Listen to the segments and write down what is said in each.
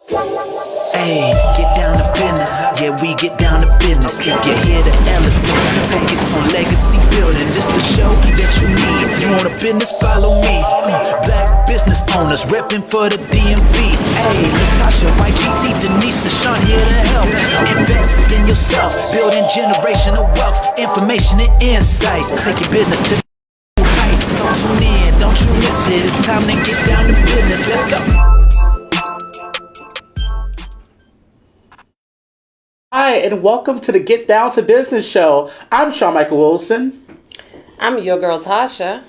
Hey, get down to business. Yeah, we get down to business. If you hear the elephant, focus on legacy building. This the show that you need. You want a business? Follow me. Black business owners repping for the DMV. Hey, Natasha, YGT, Denise, and Sean here to help. Invest in yourself, building generational wealth, information and insight. Take your business to new heights. So tune in, don't you miss it. It's time to get down to business. Let's go. Hi, and welcome to the Get Down to Business show. I'm Sean Michael Wilson. I'm your girl, Tasha.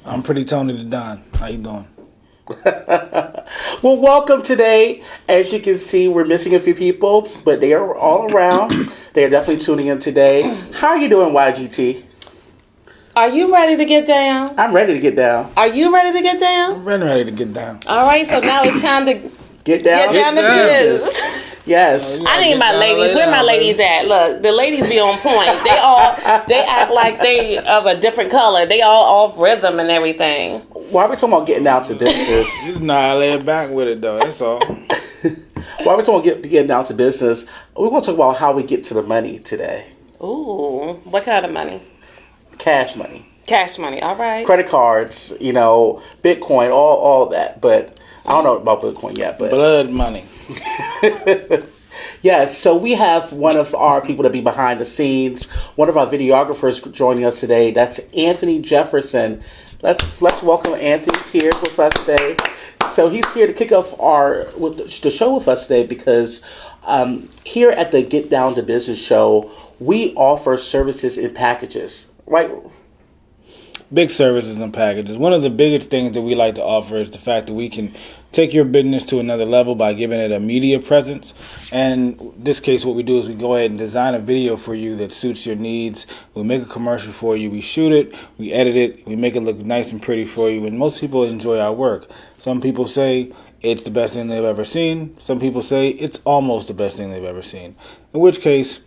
I'm Pretty Tony the Don. How you doing? Well, welcome today. As you can see, we're missing a few people, but they are all around. They are definitely tuning in today. How are you doing, YGT? Are you ready to get down? I'm ready to get down. Are you ready to get down? I'm ready to get down. All right, so now it's time to Get down to business. Yes. I need my ladies. Where my ladies at? Look, the ladies be on point. They act like they of a different color. They all off rhythm and everything. Why are we talking about getting down to business? Nah, I lay it back with it though. That's all. Why are we talking about getting down to business? We're going to talk about how we get to the money today. Ooh, what kind of money? Cash money. Cash money. All right. Credit cards, Bitcoin, all that. But I don't know about Bitcoin yet. But Blood money. Yes, so we have one of our people to be behind the scenes, one of our videographers joining us today. That's Anthony Jefferson. Let's welcome Anthony here with us today. So he's here to kick off the show with us today because here at the Get Down to Business show, we offer services in packages, right? Big services and packages. One of the biggest things that we like to offer is the fact that we can take your business to another level by giving it a media presence. And in this case, what we do is we go ahead and design a video for you that suits your needs. We make a commercial for you. We shoot it. We edit it. We make it look nice and pretty for you. And most people enjoy our work. Some people say it's the best thing they've ever seen. Some people say it's almost the best thing they've ever seen. In which case,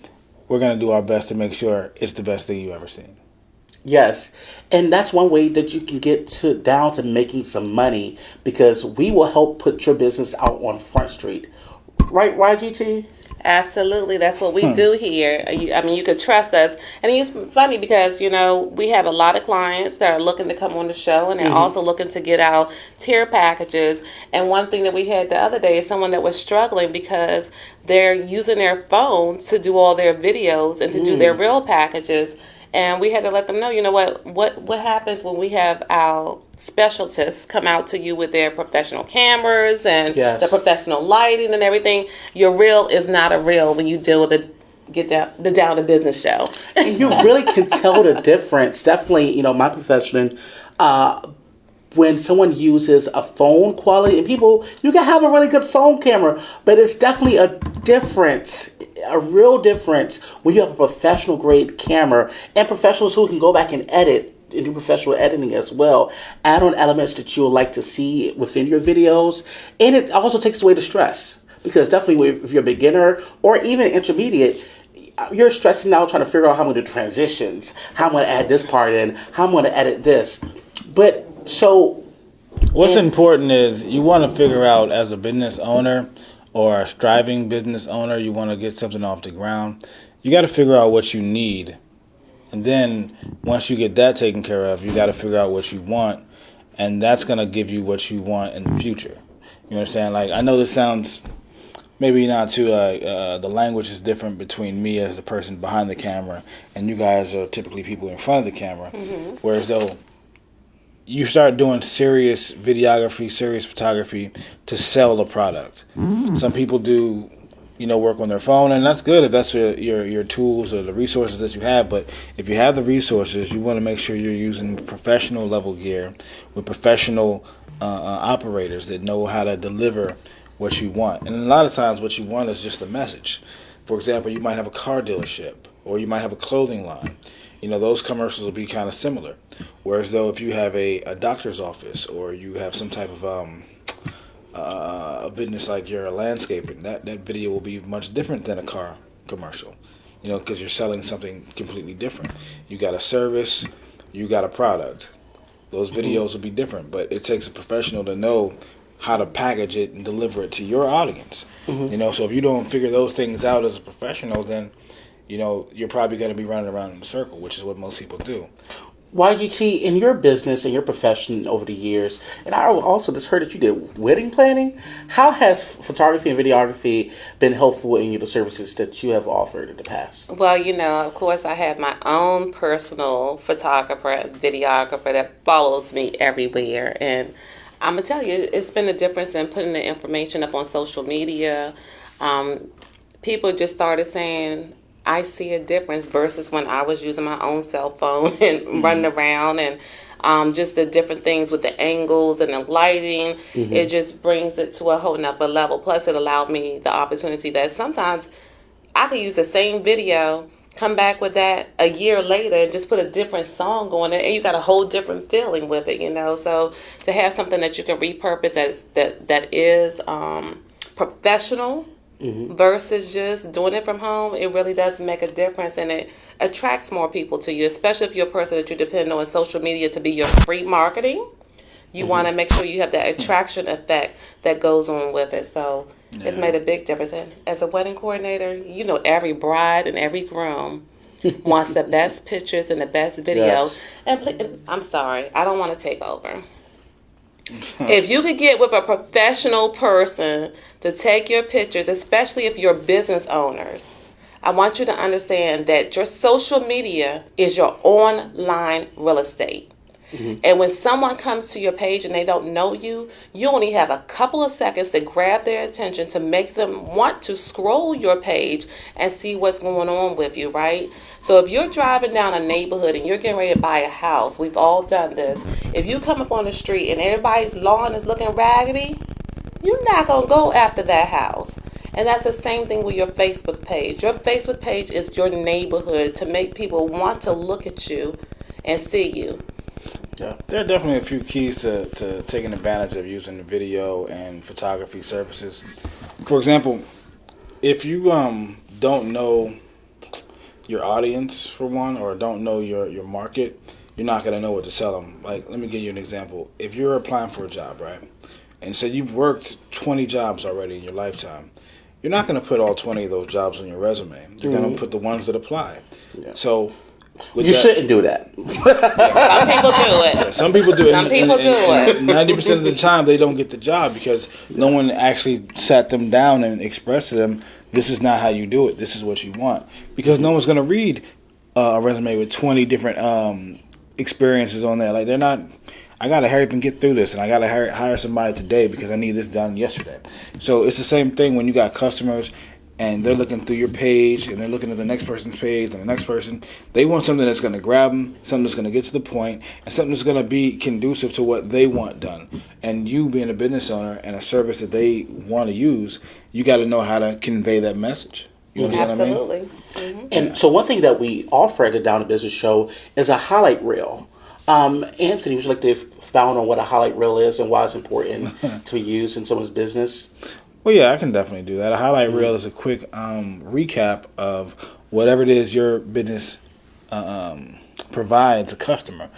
we're going to do our best to make sure it's the best thing you've ever seen. Yes, and that's one way that you can get down to making some money because we will help put your business out on Front Street. Right, YGT? Absolutely. That's what we do here. You could trust us. And it's funny because, we have a lot of clients that are looking to come on the show and they're also looking to get out tier packages. And one thing that we had the other day is someone that was struggling because they're using their phones to do all their videos and to do their real packages. And we had to let them know, what happens when we have our specialists come out to you with their professional cameras and the professional lighting and everything. Your reel is not a reel when you deal with the Down to Business show. And you really can tell the difference. Definitely, my profession, when someone uses a phone quality, and you can have a really good phone camera, but it's definitely a difference. A real difference when you have a professional grade camera and professionals who can go back and edit and do professional editing as well. Add on elements that you would like to see within your videos. And it also takes away the stress because definitely if you're a beginner or even intermediate, you're stressing out trying to figure out how I'm going to do transitions, how I'm going to add this part in, how I'm going to edit this. What's important is you want to figure out as a business owner or a striving business owner, you want to get something off the ground, you got to figure out what you need. And then once you get that taken care of, you got to figure out what you want. And that's going to give you what you want in the future. You understand? Like, I know this sounds maybe not too, the language is different between me as the person behind the camera and you guys are typically people in front of the camera. Whereas though, you start doing serious videography, serious photography to sell the product. Some people do, work on their phone, and that's good if that's your tools or the resources that you have. But if you have the resources, you want to make sure you're using professional level gear with professional operators that know how to deliver what you want. And a lot of times what you want is just a message. For example, you might have a car dealership or you might have a clothing line. Those commercials will be kind of similar. Whereas though if you have a doctor's office or you have some type of a business like you're a landscaping, that video will be much different than a car commercial. Because you're selling something completely different. You got a service, you got a product. Those videos will be different, but it takes a professional to know how to package it and deliver it to your audience. You know, so if you don't figure those things out as a professional, then, you know, you're probably going to be running around in a circle, which is what most people do. YGT, in your business and your profession over the years, and I also just heard that you did wedding planning. How has photography and videography been helpful in the services that you have offered in the past? Well, you know, of course, I have my own personal photographer and videographer that follows me everywhere. And I'm going to tell you, it's been a difference in putting the information up on social media. People just started saying, I see a difference versus when I was using my own cell phone and running around, and just the different things with the angles and the lighting. It just brings it to a whole nother level. Plus, it allowed me the opportunity that sometimes I could use the same video, come back with that a year later, and just put a different song on it, and you got a whole different feeling with it, you know. So to have something that you can repurpose that is professional, versus just doing it from home, it really does make a difference, and it attracts more people to you, especially if you're a person that you depend on social media to be your free marketing. You want to make sure you have that attraction effect that goes on with it. So it's made a big difference. And as a wedding coordinator, you know, every bride and every groom wants the best pictures and the best videos. And I'm sorry, I don't want to take over. If you could get with a professional person to take your pictures, especially if you're business owners, I want you to understand that your social media is your online real estate. And when someone comes to your page and they don't know you, you only have a couple of seconds to grab their attention to make them want to scroll your page and see what's going on with you, right? So if you're driving down a neighborhood and you're getting ready to buy a house, we've all done this. If you come up on the street and everybody's lawn is looking raggedy, you're not going to go after that house. And that's the same thing with your Facebook page. Your Facebook page is your neighborhood to make people want to look at you and see you. Yeah, there are definitely a few keys to taking advantage of using the video and photography services. For example, if you don't know your audience, for one, or don't know your market, you're not going to know what to sell them. Like, let me give you an example. If you're applying for a job, right, and say you've worked 20 jobs already in your lifetime, you're not going to put all 20 of those jobs on your resume. You're going to put the ones that apply. Yeah. So you shouldn't do that. Some people do it. Yeah, some people do it. Some people do it. 90% of the time, they don't get the job because no one actually sat them down and expressed to them, this is not how you do it. This is what you want. Because no one's going to read a resume with 20 different experiences on there. Like, they're not, I got to hurry up and get through this, and I got to hire somebody today because I need this done yesterday. So it's the same thing when you got customers and they're looking through your page and they're looking at the next person's page and the next person. They want something that's going to grab them, something that's going to get to the point, and something that's going to be conducive to what they want done. And you being a business owner and a service that they want to use, you got to know how to convey that message. You understand what I mean? Absolutely. And so one thing that we offer at the Down to Business Show is a highlight reel. Anthony, would you like to expound on what a highlight reel is and why it's important to be used in someone's business? Well, yeah, I can definitely do that. A highlight reel is a quick recap of whatever it is your business provides a customer.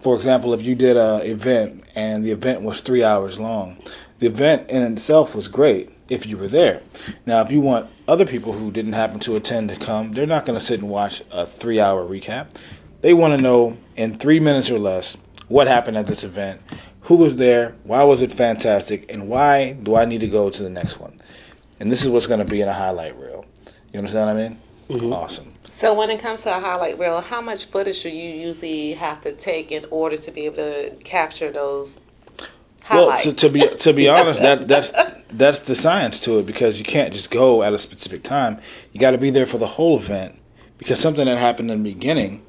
For example, if you did an event and the event was 3 hours long, the event in itself was great if you were there. Now, if you want other people who didn't happen to attend to come, they're not going to sit and watch a 3-hour recap. They want to know in 3 minutes or less what happened at this event, who was there, why was it fantastic, and why do I need to go to the next one? And this is what's going to be in a highlight reel. You understand what I mean? Mm-hmm. Awesome. So when it comes to a highlight reel, how much footage do you usually have to take in order to be able to capture those highlights? Well, to be honest, that's the science to it, because you can't just go at a specific time. You got to be there for the whole event, because something that happened in the beginning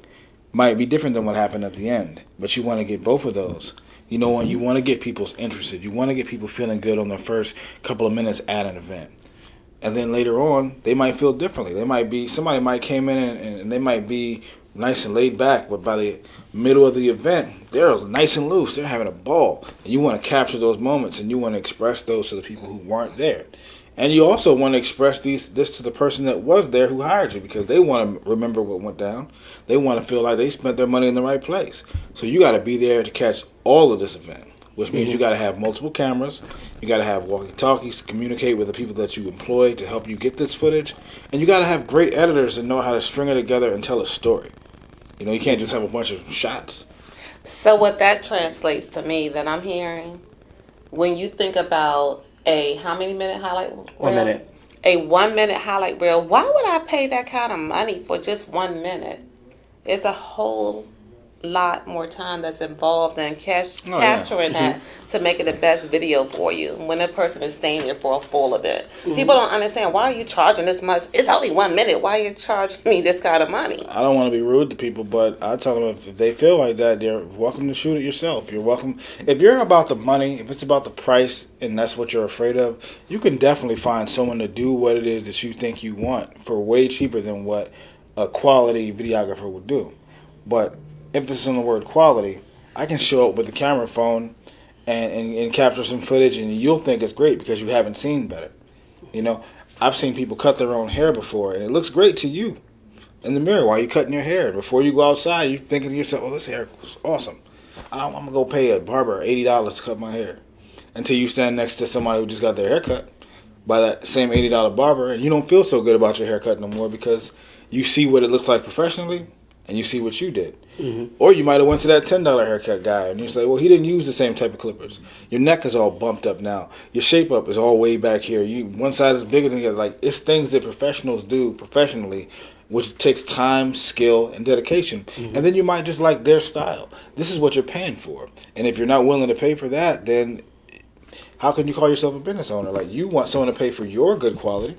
might be different than what happened at the end. But you want to get both of those. You know, you want to get people interested. You want to get people feeling good on their first couple of minutes at an event. And then later on, they might feel differently. Somebody might came in and they might be nice and laid back, but by the middle of the event, they're nice and loose. They're having a ball. And you want to capture those moments, and you want to express those to the people who weren't there. And you also want to express this to the person that was there who hired you, because they want to remember what went down. They want to feel like they spent their money in the right place. So you got to be there to catch all of this event. which means you got to have multiple cameras. You got to have walkie-talkies to communicate with the people that you employ to help you get this footage. And you got to have great editors that know how to string it together and tell a story. You know, you can't just have a bunch of shots. So what that translates to me that I'm hearing, when you think about a how many minute highlight reel? 1 minute. A 1 minute highlight reel. Why would I pay that kind of money for just 1 minute? It's a whole lot more time that's involved in capturing that to make it the best video for you when a person is staying there for a full of it. People don't understand, why are you charging this much? It's only 1 minute. Why are you charging me this kind of money? I don't want to be rude to people, but I tell them if they feel like that, they're welcome to shoot it yourself. You're welcome. If you're about the money, if it's about the price and that's what you're afraid of, you can definitely find someone to do what it is that you think you want for way cheaper than what a quality videographer would do. But emphasis on the word quality, I can show up with a camera phone and capture some footage, and you'll think it's great because you haven't seen better. You know, I've seen people cut their own hair before, and it looks great to you in the mirror while you're cutting your hair. Before you go outside, you're thinking to yourself, "Oh, this hair was awesome. I'm gonna go pay a barber $80 to cut my hair." Until you stand next to somebody who just got their hair cut by that same $80 barber, and you don't feel so good about your haircut no more because you see what it looks like professionally, and you see what you did. Or you might have went to that $10 haircut guy, and you say, well, he didn't use the same type of clippers. Your neck is all bumped up now. Your shape up is all way back here. One side is bigger than the other. Like, it's things that professionals do professionally, which takes time, skill, and dedication. And then you might just like their style. This is what you're paying for. And if you're not willing to pay for that, then how can you call yourself a business owner? Like, you want someone to pay for your good quality.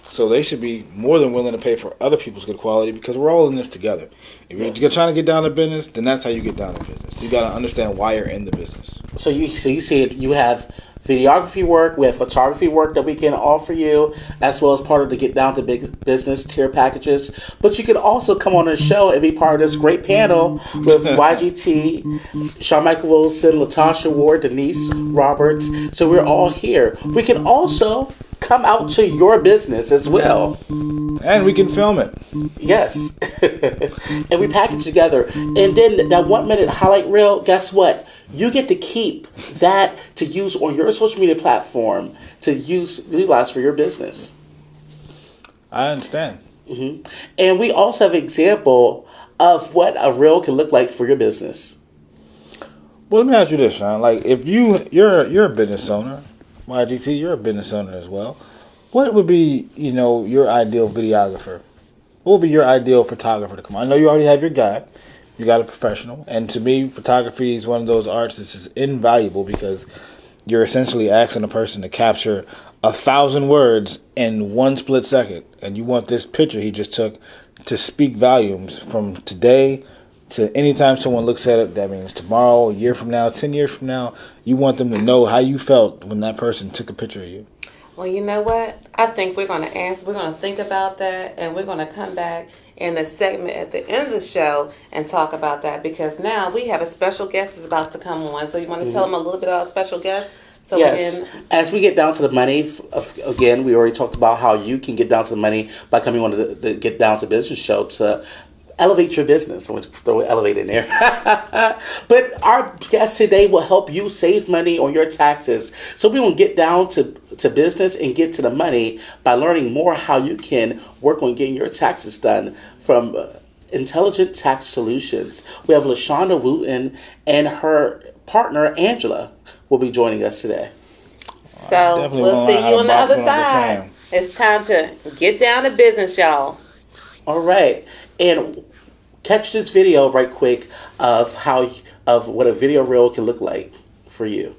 So they should be more than willing to pay for other people's good quality because we're all in this together. If you're trying to get down to business, then that's how you get down to business. You got to understand why you're in the business. So you see you have videography work, we have photography work that we can offer you, as well as part of the Get Down to Big Business tier packages. But you can also come on the show and be part of this great panel with YGT, Sean Michael Wilson, Latasha Ward, Denise Roberts. So we're all here. We can also come out to your business as well. And we can film it. Yes. And we package together. And then that 1 minute highlight reel, guess what? You get to keep that to use on your social media platform to utilize for your business. I understand. And we also have an example of what a reel can look like for your business. Well, let me ask you this, Sean. Like, if you're a business owner, YGT, you're a business owner as well. What would be, your ideal videographer? What would be your ideal photographer to come on? I know you already have your guy. You got a professional. And to me, photography is one of those arts that is invaluable because you're essentially asking a person to capture 1,000 words in one split second. And you want this picture he just took to speak volumes from today to anytime someone looks at it. That means tomorrow, a year from now, 10 years from now. You want them to know how you felt when that person took a picture of you. Well, you know what? I think we're going to think about that, and we're going to come back in the segment at the end of the show and talk about that, because now we have a special guest that's about to come on. So you want to tell them a little bit about our special guest? So yes. As we get down to the money, again, we already talked about how you can get down to the money by coming on the Get Down to Business show to elevate your business. I'm going to throw elevate in there. But our guest today will help you save money on your taxes. So we will get down to business and get to the money by learning more how you can work on getting your taxes done from Intelligent Tax Solutions. We have LaShonda Wooten and her partner, Angela, will be joining us today. So we'll see you on the other side. It's time to get down to business, y'all. All right. And catch this video right quick of what a video reel can look like for you.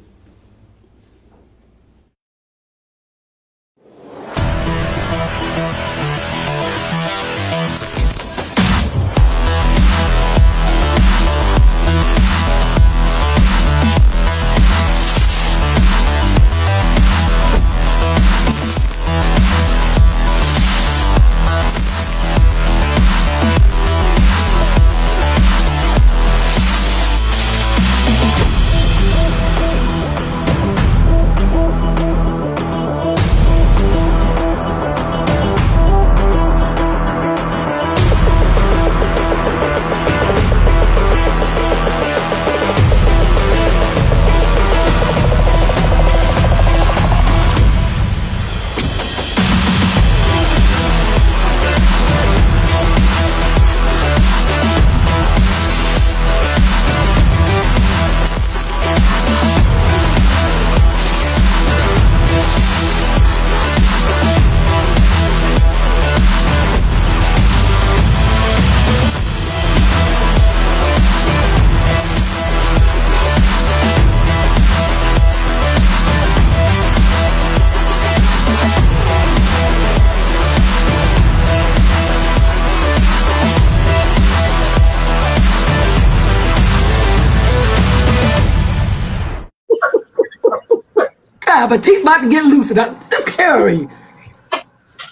God, but teeth about to get loosened. This Carrie.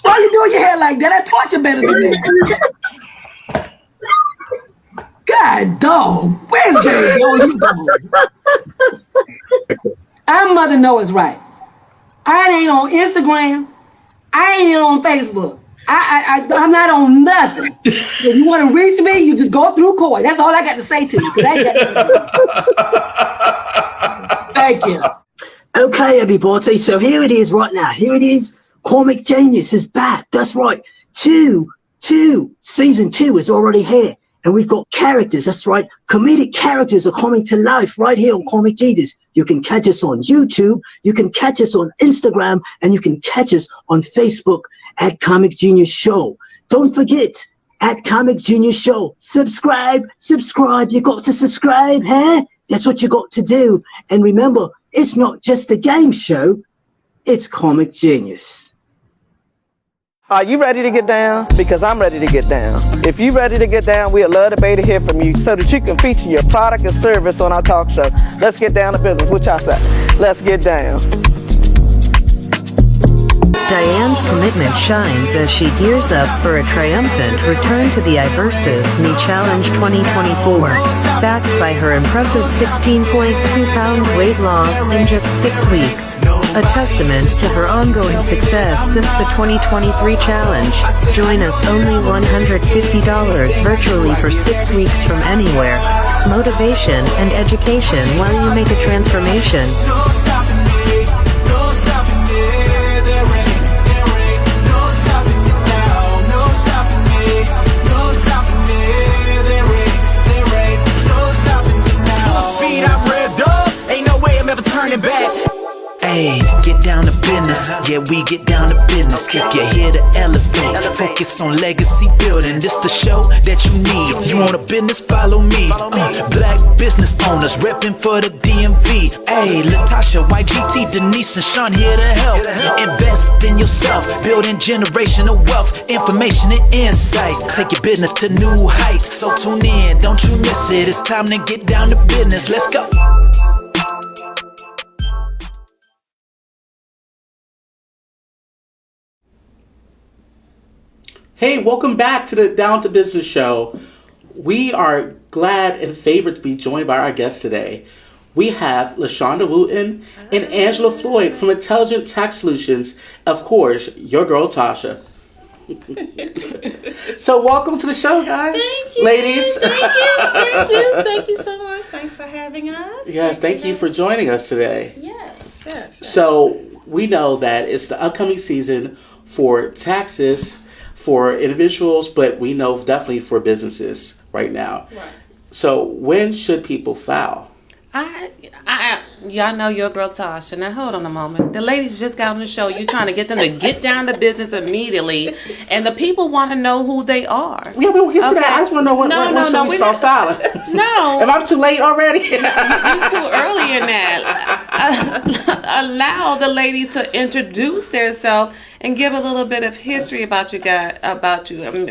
Why you doing your hair like that? I taught you better than that. God, dog. Where's Jerry? You dog. Our mother knows it's right. I ain't on Instagram. I ain't on Facebook. I'm not on nothing. If you want to reach me, you just go through Coy. That's all I got to say to you. 'Cause I ain't got Thank you. Okay, everybody. So here it is right now. Here it is. Comic Genius is back. That's right. Season 2 is already here. And we've got characters. That's right. Comedic characters are coming to life right here on Comic Genius. You can catch us on YouTube. You can catch us on Instagram. And you can catch us on Facebook at Comic Genius Show. Don't forget, at Comic Genius Show, subscribe. You got to subscribe, huh? That's what you got to do. And remember, it's not just a game show. It's Comic Genius. Are you ready to get down? Because I'm ready to get down. If you're ready to get down, we'd love to hear from you so that you can feature your product and service on our talk show. Let's get down to business. What y'all say? Let's get down. Diane's commitment shines as she gears up for a triumphant return to the iVersus Me Challenge 2024, backed by her impressive 16.2 pounds weight loss in just 6 weeks. A testament to her ongoing success since the 2023 challenge. Join us only $150 virtually for 6 weeks from anywhere. Motivation and education while you make a transformation. Hey, get down to business. Yeah, we get down to business. If you're here to elevate, focus on legacy building. This the show that you need. If you want a business, follow me. Black business owners repping for the DMV. Hey, Latasha, YGT, Denise, and Sean here to help. Invest in yourself, building generational wealth, information and insight. Take your business to new heights. So tune in, don't you miss it. It's time to get down to business. Let's go. Hey, welcome back to the Down to Business Show. We are glad and favored to be joined by our guests today. We have LaShonda Wooten and Angela Floyd from Intelligent Tax Solutions. Of course, your girl Tasha. So welcome to the show, guys. Thank you, ladies. Thank you so much. Thanks for having us. Yes, thank you for joining us today. Yes. So we know that it's the upcoming season for taxes for individuals, but we know definitely for businesses right now. Right. So when should people file? Y'all know your girl Tasha. Now hold on a moment. The ladies just got on the show. You're trying to get them to get down to business immediately, and the people want to know who they are. Yeah, we'll get to that. I just want to know when should we start filing. No. Am I too late already? You're too early in that. Allow the ladies to introduce themselves and give a little bit of history about you guys.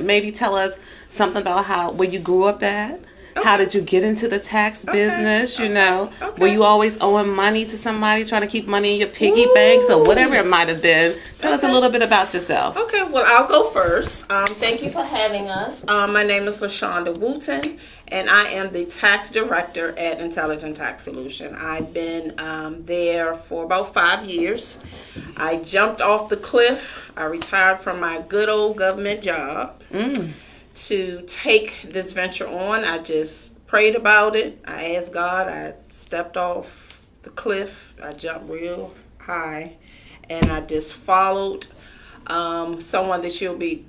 Maybe tell us something about where you grew up at. Okay. How did you get into the tax business? Were you always owing money to somebody, trying to keep money in your piggy banks or whatever it might have been? Tell us a little bit about yourself. Okay, well, I'll go first. Thank you for having us. My name is LaShonda Wooten, and I am the tax director at Intelligent Tax Solution. I've been there for about 5 years. I jumped off the cliff. I retired from my good old government job. To take this venture on. I just prayed about it. I asked God. I stepped off the cliff. I jumped real high, and I just followed someone that you'll be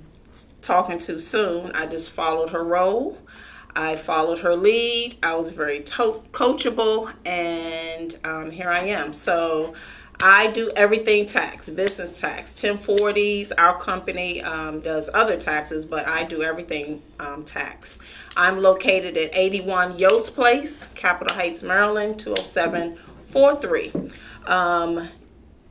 talking to soon. I just followed her role. I followed her lead. I was very coachable, and here I am. So I do everything tax, business tax, 1040s. Our company does other taxes, but I do everything tax. I'm located at 81 Yost Place, Capitol Heights, Maryland, 20743.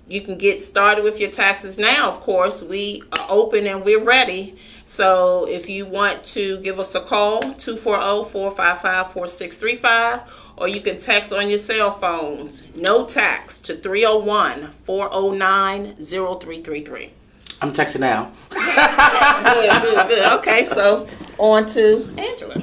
You can get started with your taxes now, of course. We are open and we're ready. So if you want to give us a call, 240-455-4635, or you can text on your cell phones, no tax, to 301-409-0333. I'm texting now. Good. Okay, so on to Angela.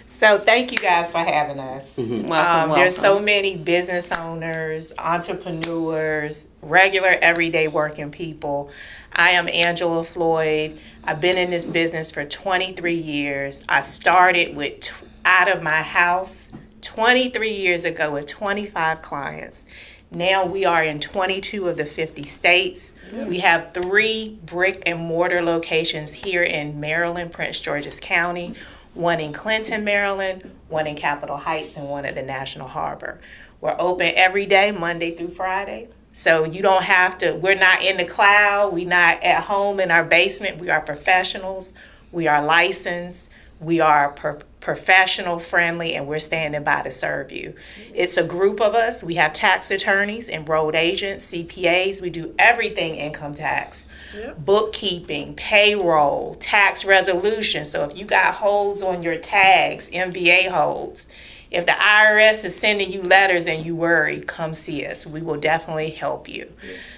So thank you guys for having us. Welcome. There's so many business owners, entrepreneurs, regular everyday working people. I am Angela Floyd. I've been in this business for 23 years. I started with out of my house 23 years ago with 25 clients. Now we are in 22 of the 50 states. We have 3 brick and mortar locations here in Maryland, Prince George's County, one in Clinton, Maryland, one in Capitol Heights, and one at the National Harbor. We're open every day, Monday through Friday. So you don't have to, we're not in the cloud, we're not at home in our basement. We are professionals, we are licensed, we are professional friendly, and we're standing by to serve you. It's a group of us. We have tax attorneys, enrolled agents, CPAs. We do everything income tax, bookkeeping, payroll, tax resolution. So if you got holds on your tags, MBA holds, if the IRS is sending you letters and you worry, come see us. We will definitely help you.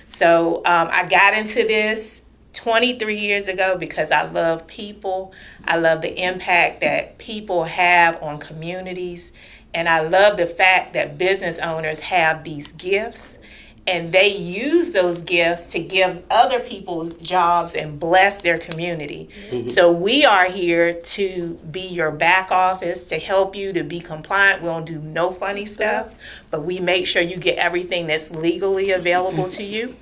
So I got into this 23 years ago because I love people. I love the impact that people have on communities. And I love the fact that business owners have these gifts and they use those gifts to give other people jobs and bless their community. So we are here to be your back office, to help you to be compliant. We don't do no funny stuff, but we make sure you get everything that's legally available to you.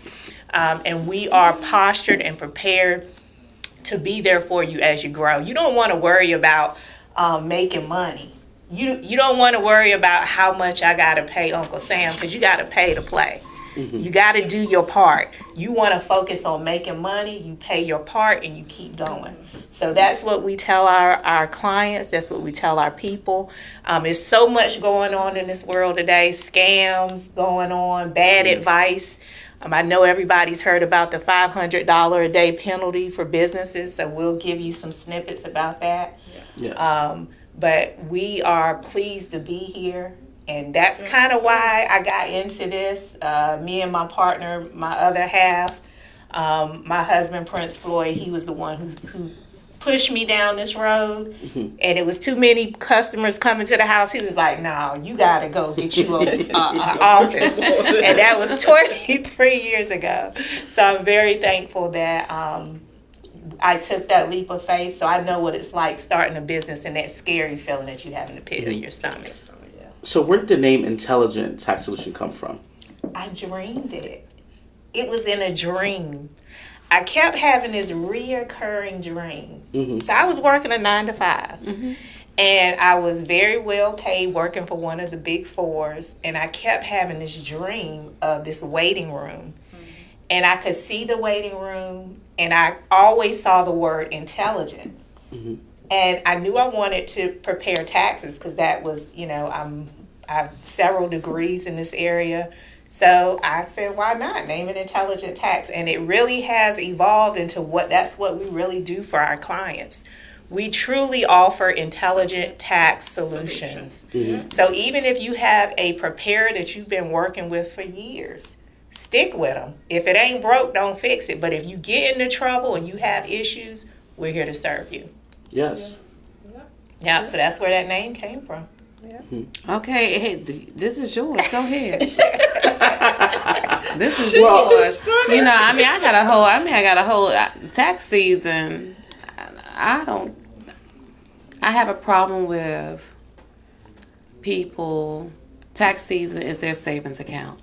And we are postured and prepared to be there for you as you grow. You don't want to worry about making money. You don't want to worry about how much I got to pay Uncle Sam, because you got to pay to play. You got to do your part. You want to focus on making money, you pay your part, and you keep going. So that's what we tell our clients. That's what we tell our people. There's so much going on in this world today. Scams going on, bad advice. I know everybody's heard about the $500 a day penalty for businesses, so we'll give you some snippets about that. Yes. But we are pleased to be here, and that's kind of why I got into this. Me and my partner, my other half, my husband, Prince Floyd, he was the one who pushed me down this road, and it was too many customers coming to the house. He was like, "No, you gotta go get you an office," and that was 23 years ago. So I'm very thankful that I took that leap of faith. So I know what it's like starting a business and that scary feeling that you have in the pit of your stomach. So where did the name Intelligent Tax Solution come from? I dreamed it. It was in a dream. I kept having this reoccurring dream. So I was working a 9 to 5. And I was very well paid working for one of the big fours. And I kept having this dream of this waiting room. And I could see the waiting room. And I always saw the word intelligent. And I knew I wanted to prepare taxes because that was, I have several degrees in this area. So I said, why not name it Intelligent Tax? And it really has evolved into that's what we really do for our clients. We truly offer intelligent tax solutions. So even if you have a preparer that you've been working with for years, stick with them. If it ain't broke, don't fix it. But if you get into trouble and you have issues, we're here to serve you. Yes. Yeah, so that's where that name came from. Okay, hey, this is yours. Go ahead. This is yours. I got a whole tax season. I have a problem with people. Tax season is their savings account.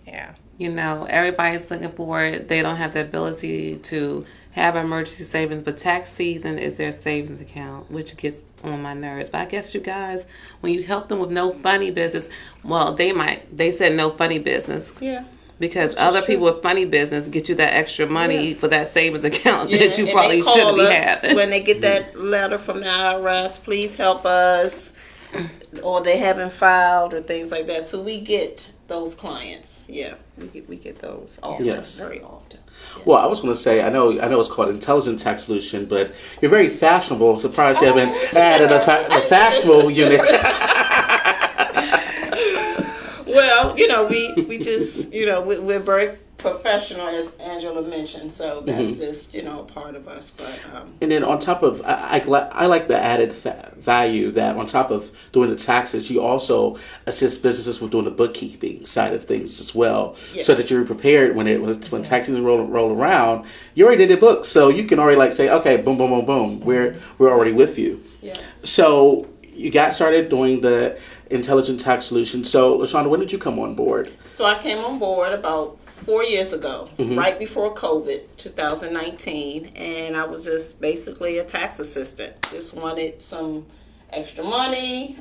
Yeah. Everybody's looking for it. They don't have the ability to have emergency savings, but tax season is their savings account, which gets on my nerves. But I guess you guys, when you help them with no funny business, well, they said no funny business. Yeah. Because other people with funny business get you that extra money for that savings account that you probably shouldn't be having. When they get that letter from the IRS, please help us, or they haven't filed or things like that. So we get those clients. Yeah, we get those often, very often. Yeah. Well, I was going to say, I know it's called Intelligent Tax Solution, but you're very fashionable. I'm surprised you haven't added the fashionable unit. Well, you know, we just, you know, we're very professional, as Angela mentioned, so that's just, you know, a part of us. But And then on top of, I like the added value that on top of doing the taxes, you also assist businesses with doing the bookkeeping side of things as well, so that you're prepared when tax season roll around. You already did the books, so you can already like say, okay, boom, boom, boom, boom, we're already with you. Yeah. So you got started doing the Intelligent Tax Solution. So, LaShonda, when did you come on board? So I came on board about 4 years ago, right before COVID, 2019, and I was just basically a tax assistant. Just wanted some extra money,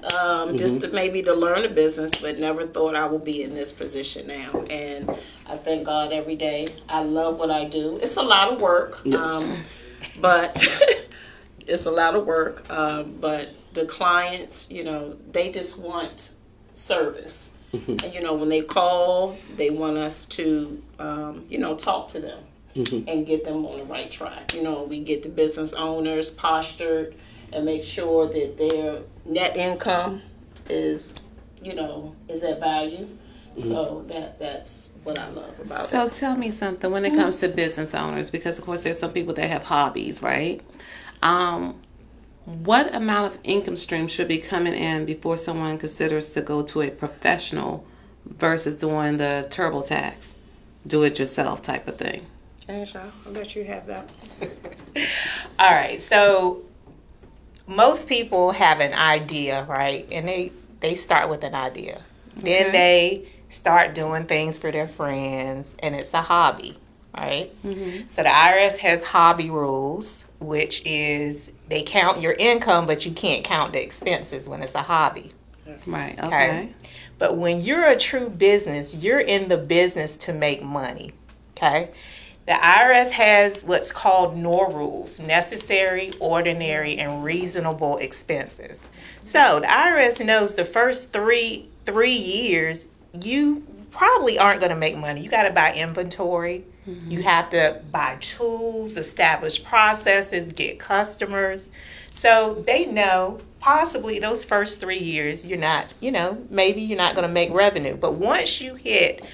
just to maybe to learn the business, but never thought I would be in this position now. And I thank God every day. I love what I do. It's a lot of work, but it's a lot of work, but the clients, you know, they just want service. And, you know, when they call, they want us to, you know, talk to them and get them on the right track. You know, we get the business owners postured and make sure that their net income is, you know, is at value. So that's what I love about it. So tell me something when it comes to business owners, because of course there's some people that have hobbies, right? What amount of income stream should be coming in before someone considers to go to a professional versus doing the TurboTax, do-it-yourself type of thing? Angela, I'll let you have that. All right, so most people have an idea, right? And they start with an idea. Then they start doing things for their friends, and it's a hobby, right? So the IRS has hobby rules, which is they count your income, but you can't count the expenses when it's a hobby. Right, okay. But when you're a true business, you're in the business to make money, okay? The IRS has what's called NOR rules, necessary, ordinary, and reasonable expenses. So the IRS knows the first three years, you probably aren't going to make money. You got to buy inventory. You have to buy tools, establish processes, get customers. So they know possibly those first 3 years you're not, you know, maybe you're not going to make revenue. But once you hit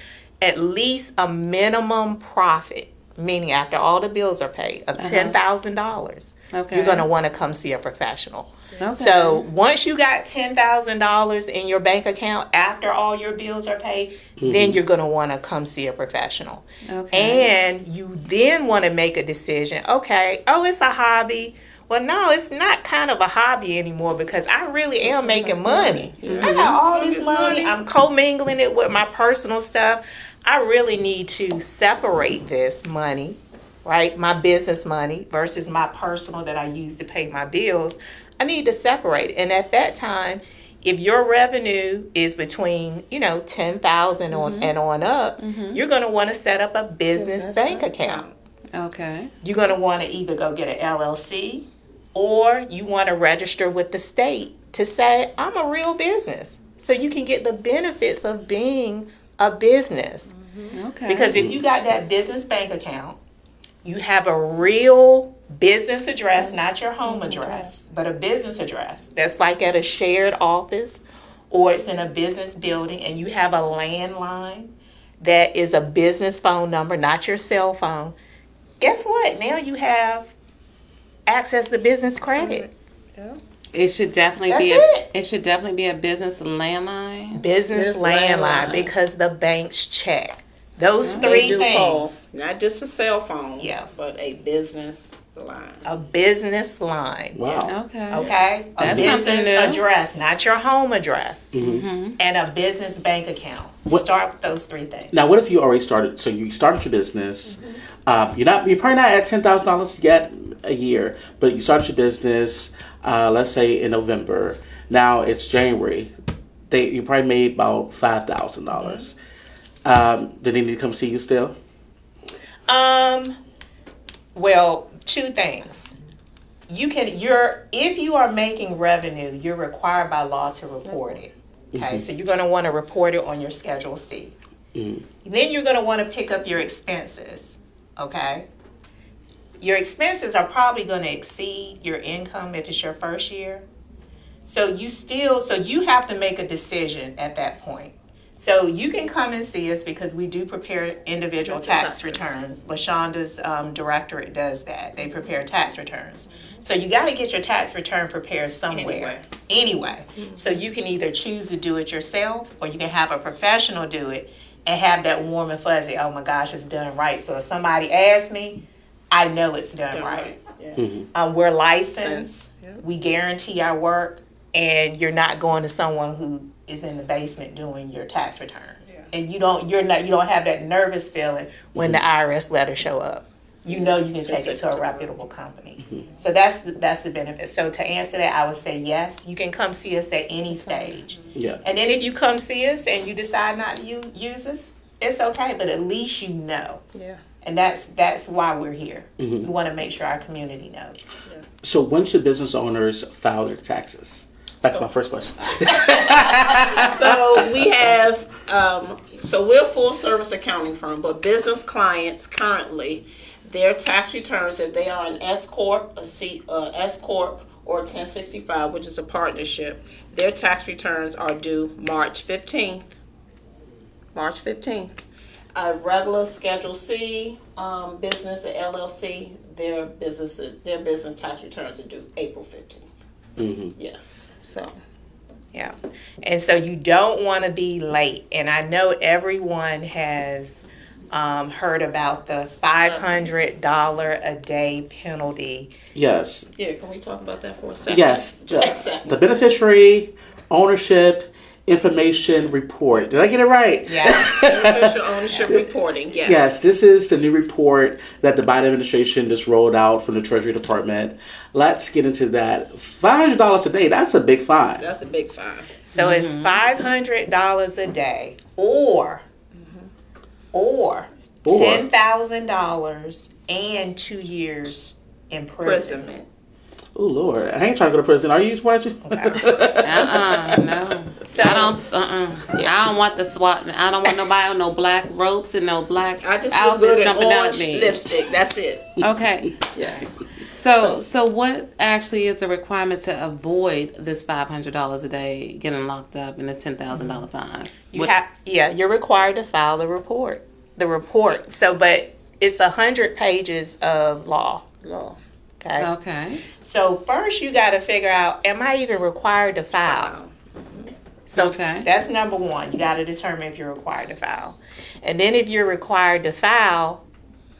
at least a minimum profit, meaning after all the bills are paid, of $10,000, you're going to want to come see a professional. Okay. So once you got $10,000 in your bank account after all your bills are paid, then you're going to want to come see a professional. And you then want to make a decision. Okay, it's a hobby. Well, no, it's not kind of a hobby anymore because I really am making money. I got all this money. I'm commingling it with my personal stuff. I really need to separate this money, right? My business money versus my personal that I use to pay my bills. I need to separate it. And at that time, if your revenue is between, you know, $10,000 and on up, you're going to want to set up a business bank account. Okay. You're going to want to either go get an LLC or you want to register with the state to say, I'm a real business. So you can get the benefits of being a business. Okay. Because if you got that business bank account, you have a real business address, not your home address, but a business address that's like at a shared office or it's in a business building, and you have a landline that is a business phone number, not your cell phone. Guess what? Now you have access to business credit. It should definitely it should definitely be a business landline. Business landline, because the banks check. Those three things. Not just a cell phone, but a business line. A business line. Wow. Okay. That's a business something new. address, not your home address, and a business bank account. Start with those three things. Now, what if you already started? So you started your business. You're probably not at $10,000 yet a year, but you started your business. Let's say in November. Now it's January. You probably made about $5,000. Do they need to come see you still? Well, two things. If you are making revenue, you're required by law to report it. Okay, so you're going to want to report it on your Schedule C. Then you're going to want to pick up your expenses. Okay, your expenses are probably going to exceed your income if it's your first year. So you have to make a decision at that point. So you can come and see us because we do prepare individual tax returns. LaShonda's directorate does that. They prepare tax returns. So you got to get your tax return prepared somewhere. Anyway. So you can either choose to do it yourself or you can have a professional do it and have that warm and fuzzy, oh my gosh, it's done right. So if somebody asks me, I know it's done right. We're licensed. We guarantee our work, and you're not going to someone who is in the basement doing your tax returns. And you don't have that nervous feeling when the IRS letter show up. You know you can take it to a reputable company. So that's the benefit. So to answer that, I would say yes, you can come see us at any stage. Yeah. And then if you come see us and you decide not to use us, it's okay, but at least you know. Yeah. And that's why we're here. We want to make sure our community knows. So when should business owners file their taxes? That's my first question. So we have, so we're a full service accounting firm, but business clients currently, their tax returns, if they are an S Corp, S Corp, or 1065, which is a partnership, their tax returns are due March 15th. March 15th. A regular Schedule C business, a LLC, their business tax returns are due April 15th. Yes. So. Yeah. And so you don't want to be late. And I know everyone has heard about the $500 a day penalty. Yes. Yeah, can we talk about that for a second? Yes. Just a second. The beneficiary ownership information report. Did I get it right? Yes. Beneficial ownership reporting. Yes. Yes, this is the new report that the Biden administration just rolled out from the Treasury Department. Let's get into that. $500 a day, that's a big fine. That's a big fine. So it's $500 a day or $10,000 and 2 years imprisonment. Oh Lord, I ain't trying to go to prison. Are you watching? No. So, I don't want the SWAT. I don't want nobody on no black ropes and no black I just look outfits good in jumping down orange at me. lipstick. That's it. Okay. Yes. So what actually is the requirement to avoid this $500 a day getting locked up and this $10,000 fine? You're required to file the report. So, but it's 100 pages of law. Okay. So first you got to figure out, am I even required to file? So that's number one. You got to determine if you're required to file. And then if you're required to file,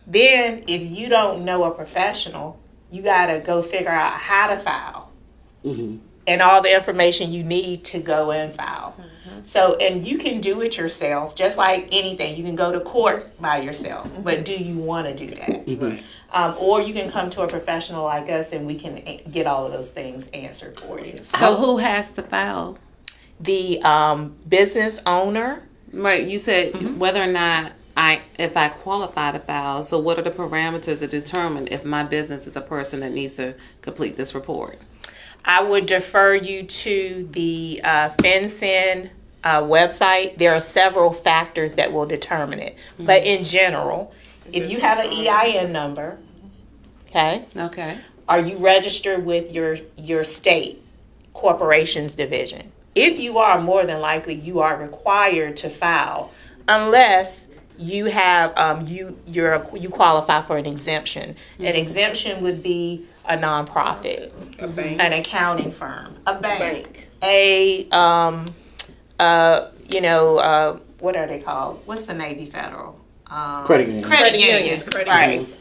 then if you don't know a professional, you got to go figure out how to file and all the information you need to go and file. So, and you can do it yourself, just like anything. You can go to court by yourself, but do you want to do that? Or you can come to a professional like us and we can get all of those things answered for you. So who has to file? The business owner. Right, you said whether or not if I qualify to file, so what are the parameters to determine if my business is a person that needs to complete this report? I would defer you to the FinCEN website. There are several factors that will determine it. But in general, if you have an EIN number, okay, are you registered with your state corporations division? If you are, more than likely you are required to file, unless you have you qualify for an exemption. An exemption would be a nonprofit, a bank, an accounting firm, a bank, what are they called? What's the Navy Federal? Credit unions. Credit unions.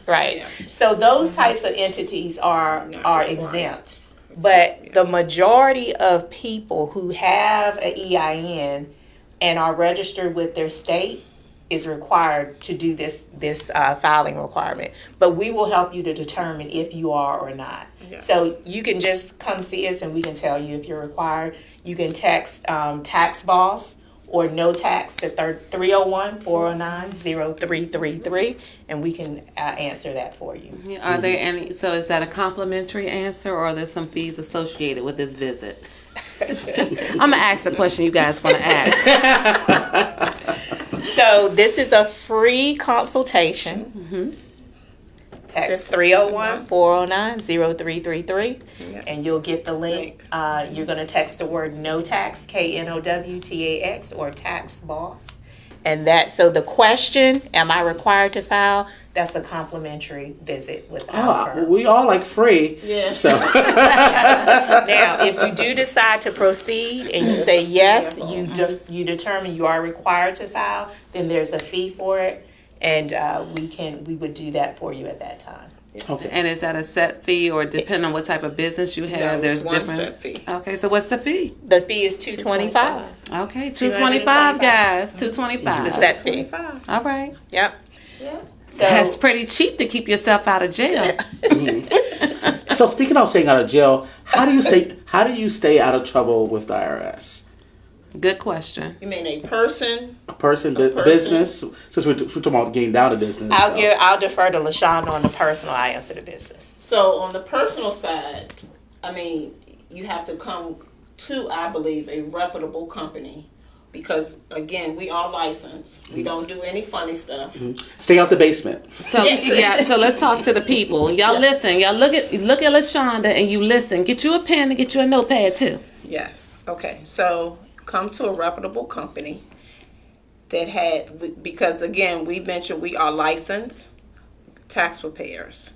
Right. Yeah. So those types of entities are exempt. But the majority of people who have an EIN and are registered with their state is required to do this filing requirement. But we will help you to determine if you are or not. Yeah. So you can just come see us and we can tell you if you're required. You can text Tax Boss or No Tax to 301-409-0333 and we can answer that for you. Are there any, so is that a complimentary answer or are there some fees associated with this visit? I'm going to ask the question you guys want to ask. So this is a free consultation. Text 301-409-0333, and you'll get the link. You're going to text the word no tax, KNOWTAX, or tax boss. And so the question, am I required to file? That's a complimentary visit with our firm. We all like free. Yeah. So Now, if you do decide to proceed and you say yes, you determine you are required to file, then there's a fee for it, and we would do that for you at that time. okay. And is that a set fee, or depending on what type of business you have? There's There's one different. set fee. Okay, so what's the fee? The fee is $225. Okay, $225, guys. $225. It's a set fee. All right. Yep. Yeah. So That's pretty cheap to keep yourself out of jail. So speaking of staying out of jail, how do you stay out of trouble with the IRS? Good question. You mean a person? A person, business. Since we're talking about getting down to business. I'll defer to LaShonda on the personal. I answer the business. So on the personal side, I mean, you have to come to, I believe, a reputable company. Because again, we are licensed. We don't do any funny stuff. Stay out the basement. So so let's talk to the people. Y'all listen. Y'all look at LaShonda and you listen. Get you a pen and get you a notepad too. Yes. Okay. So come to a reputable company because again, we mentioned we are licensed tax preparers.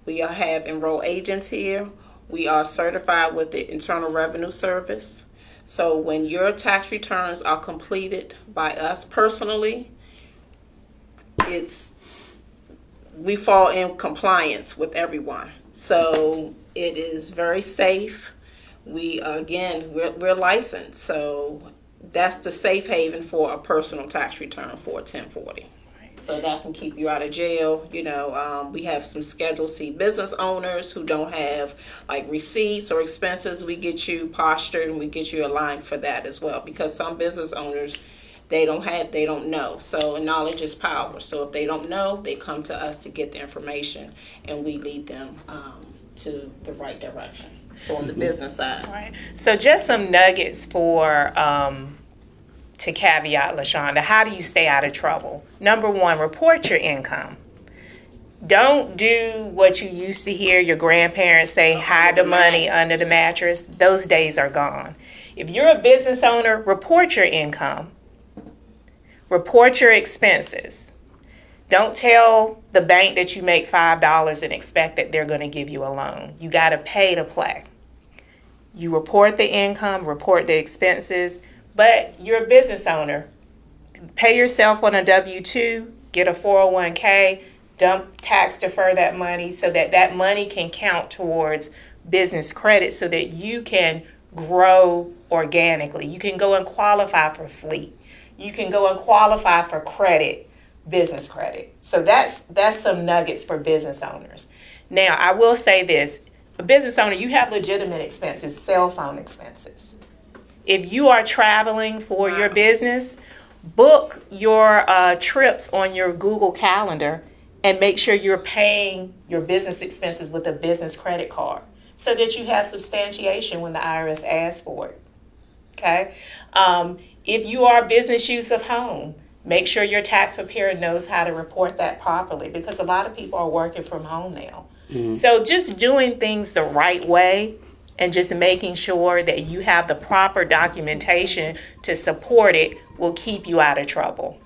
We have enrolled agents here. We are certified with the Internal Revenue Service. So when your tax returns are completed by us personally, we fall in compliance with everyone. So it is very safe. We're licensed, so that's the safe haven for a personal tax return for a 1040. So that can keep you out of jail. We have some Schedule C business owners who don't have like receipts or expenses. We get you postured and we get you aligned for that as well, because some business owners, they don't know. So knowledge is power. So if they don't know, they come to us to get the information, and we lead them to the right direction. So on the business side. Right. So just some nuggets for to caveat, LaShonda, how do you stay out of trouble? Number one, report your income. Don't do what you used to hear your grandparents say, hide the money under the mattress. Those days are gone. If you're a business owner, report your income. Report your expenses. Don't tell the bank that you make $5 and expect that they're going to give you a loan. You got to pay to play. You report the income, report the expenses, but you're a business owner. Pay yourself on a W-2, get a 401k, tax defer that money so that money can count towards business credit so that you can grow organically. You can go and qualify for fleet. You can go and qualify for credit, business credit. So that's some nuggets for business owners. Now, I will say this. A business owner, you have legitimate expenses, cell phone expenses. If you are traveling for your business, book your trips on your Google Calendar and make sure you're paying your business expenses with a business credit card so that you have substantiation when the IRS asks for it. Okay? If you are business use of home, make sure your tax preparer knows how to report that properly, because a lot of people are working from home now. So just doing things the right way and just making sure that you have the proper documentation to support it will keep you out of trouble.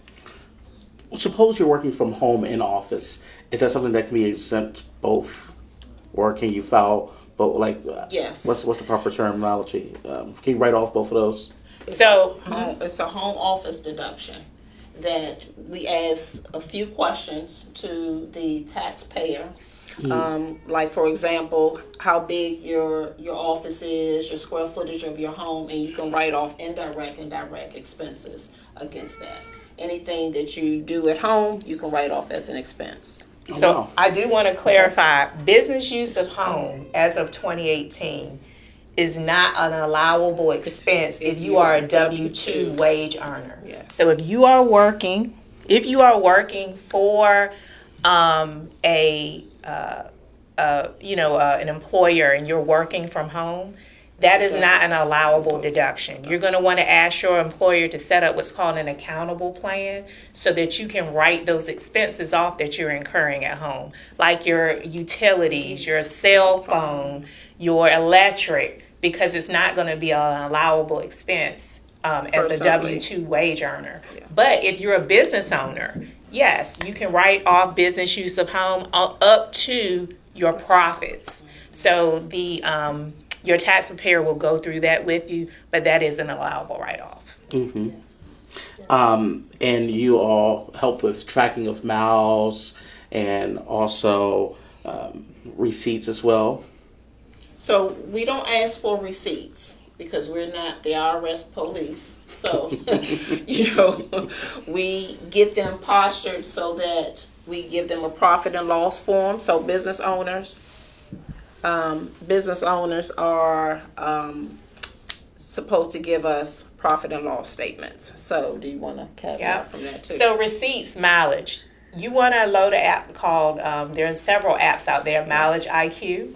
Suppose you're working from home in office. Is that something that can be exempt both? Or can you file both? Yes. What's the proper terminology? Can you write off both of those? It's a home office deduction that we ask a few questions to the taxpayer. Like, for example, how big your office is, your square footage of your home, and you can write off indirect and direct expenses against that. Anything that you do at home, you can write off as an expense. So I do want to clarify, business use of home as of 2018 is not an allowable expense if you are a W-2 wage earner. Yes. So if you are working for an employer and you're working from home, That is not an allowable deduction. You're going to want to ask your employer to set up what's called an accountable plan so that you can write those expenses off that you're incurring at home, like your utilities, your cell phone, your electric, because it's not going to be an allowable expense as a W-2 wage earner. But if you're a business owner, yes, you can write off business use of home up to your profits. So the your tax preparer will go through that with you, but that is an allowable write-off. Mm-hmm. And you all help with tracking of miles and also receipts as well. So we don't ask for receipts because we're not the IRS police. So, we get them postured so that we give them a profit and loss form. So business owners are supposed to give us profit and loss statements. So do you want to caveat from that too? So receipts, mileage. You want to load an app called, there's several apps out there, Mileage IQ.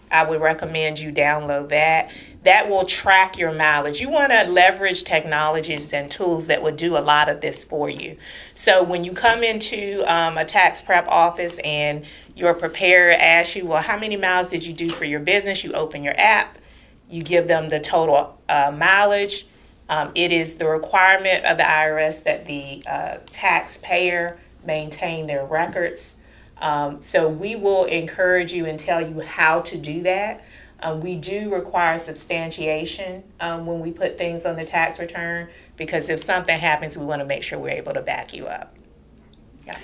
I would recommend you download that. That will track your mileage. You want to leverage technologies and tools that would do a lot of this for you. So when you come into a tax prep office and your preparer asks you, well, how many miles did you do for your business? You open your app. You give them the total mileage. It is the requirement of the IRS that the taxpayer maintain their records. So we will encourage you and tell you how to do that. We do require substantiation when we put things on the tax return, because if something happens, we want to make sure we're able to back you up. Yeah.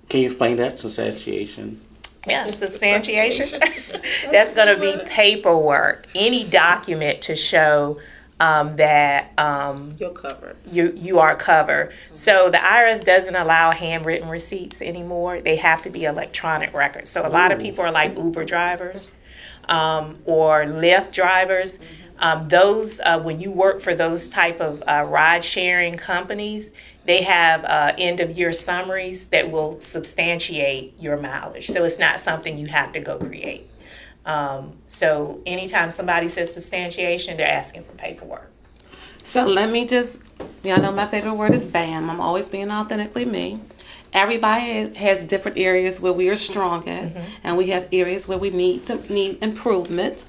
Can you explain that, substantiation? Yeah, substantiation. That's going to be paperwork, any document to show that you're covered. You are covered. So the IRS doesn't allow handwritten receipts anymore. They have to be electronic records. So a lot of people are like Uber drivers or Lyft drivers. Those when you work for those type of ride sharing companies, they have end of year summaries that will substantiate your mileage. So it's not something you have to go create. So anytime somebody says substantiation, they're asking for paperwork. So let me just, y'all know my favorite word is BAM. I'm always being authentically me. Everybody has different areas where we are strong at, and we have areas where we need improvement.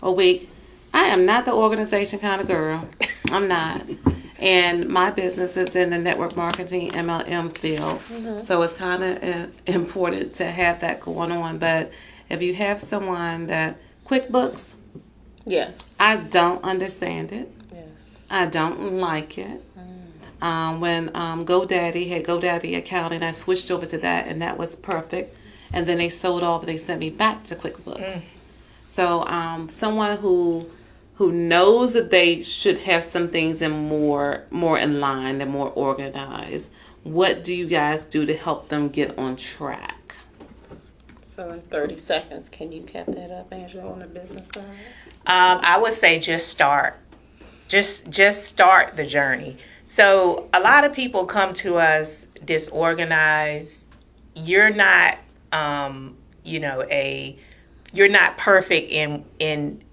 I am not the organization kind of girl. I'm not. And my business is in the network marketing MLM field. So it's kind of important to have that going on. But if you have someone that QuickBooks, yes, I don't understand it. Yes, I don't like it. When GoDaddy had GoDaddy accounting, I switched over to that, and that was perfect. And then they sold off, and they sent me back to QuickBooks. So someone who knows that they should have some things in more in line and more organized. What do you guys do to help them get on track? So in 30 seconds, can you cap that up, Angela, on the business side? I would say just start. Just start the journey. So a lot of people come to us disorganized. You're not, you're not perfect in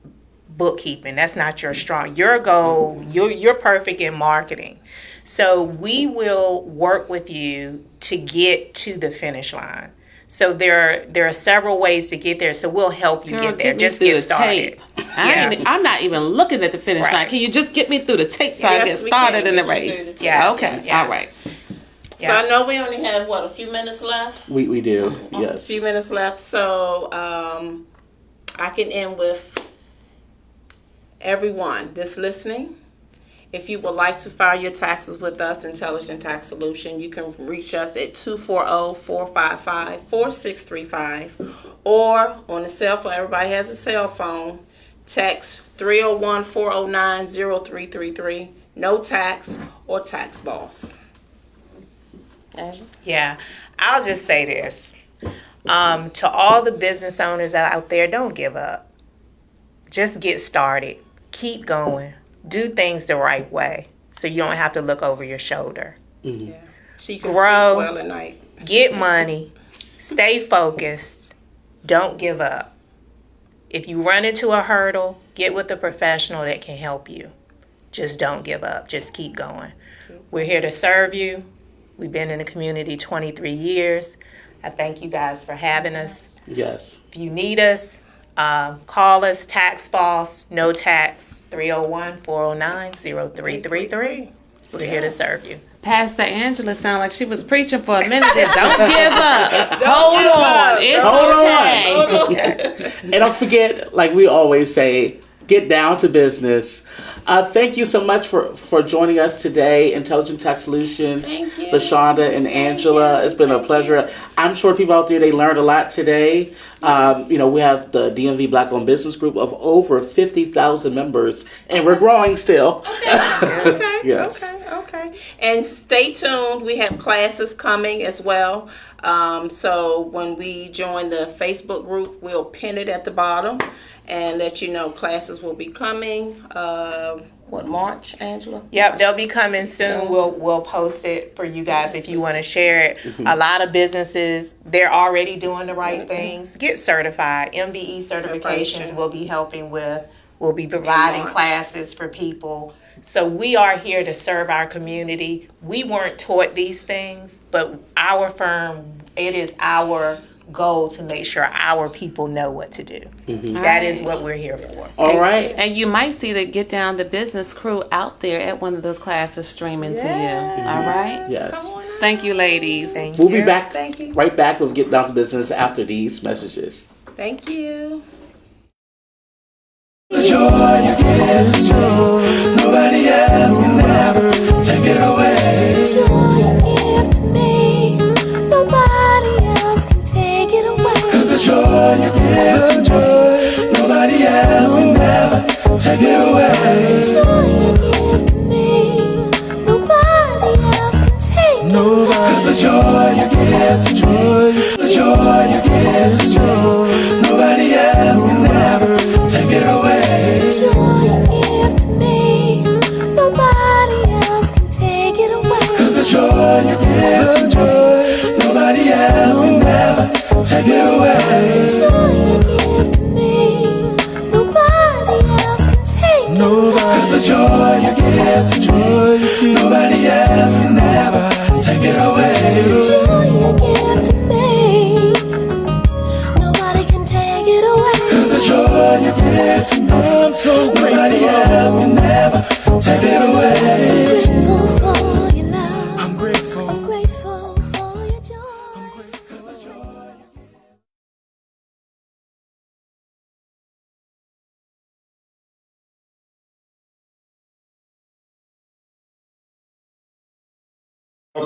bookkeeping. That's not your strong. Your goal. You're perfect in marketing. So we will work with you to get to the finish line. So there are several ways to get there. So we'll help you get there. Just get started. I'm not even looking at the finish line. Can you just get me through the tape so I get started in the race? Yeah. Okay. Yes. All right. Yes. So I know we only have a few minutes left. We do. Yes. A few minutes left. So I can end with everyone that's listening. If you would like to file your taxes with us, Intelligent Tax Solution, you can reach us at 240-455-4635, or on the cell phone. Everybody has a cell phone. Text 301-409-0333. No tax or tax boss. Yeah, I'll just say this. To all the business owners out there, don't give up. Just get started. Keep going. Do things the right way so you don't have to look over your shoulder. Yeah. She can Grow, sleep well at night. Get money, stay focused, don't give up. If you run into a hurdle, get with a professional that can help you. Just don't give up. Just keep going. We're here to serve you. We've been in the community 23 years. I thank you guys for having us. Yes. If you need us, call us, Tax Boss, no tax, 301-409-0333. We're here to serve you. Pastor Angela sounded like she was preaching for a minute. Don't give up. Hold on. It's okay. And don't forget, like we always say, get down to business. Thank you so much for joining us today, Intelligent Tax Solutions, LaShonda and Angela. It's been a pleasure. I'm sure people out there, they learned a lot today. You know, we have the DMV Black-Owned Business Group of over 50,000 members, and we're growing still. Okay. Yes. Okay. And stay tuned. We have classes coming as well. So when we join the Facebook group, we'll pin it at the bottom and let you know classes will be coming. March, Angela? Yep, they'll be coming soon. We'll post it for you guys if you want to share it. A lot of businesses, they're already doing the right things. Get certified. MBE certifications we'll be helping with. We'll be providing classes for people. So we are here to serve our community. We weren't taught these things, but our firm, it is our goal to make sure our people know what to do. That is what we're here for. All right. And you might see the Get Down to Business crew out there at one of those classes streaming to you. All right? Yes. Thank you, ladies. We'll be back, right back with Get Down to Business after these messages. Thank you. The joy you give to me, nobody else can ever take it away. The joy you give to me, nobody else can take it away. 'Cause the joy you give to me, nobody else can ever take it away. The joy you give to me, nobody else can take it away. 'Cause the joy you give to me, the joy you give to me, nobody else can ever take it away. The joy you give to me, nobody else can take it away. 'Cause the joy you give to me, nobody else can ever take it away. The joy you give to me, nobody else can take it away. 'Cause the joy you give to me, nobody else can ever take it away. The joy you give to me, nobody can take it away. 'Cause the joy you give to me, I'm so nobody else can ever take it away. I'm grateful for your love. I'm grateful. I'm grateful for your joy.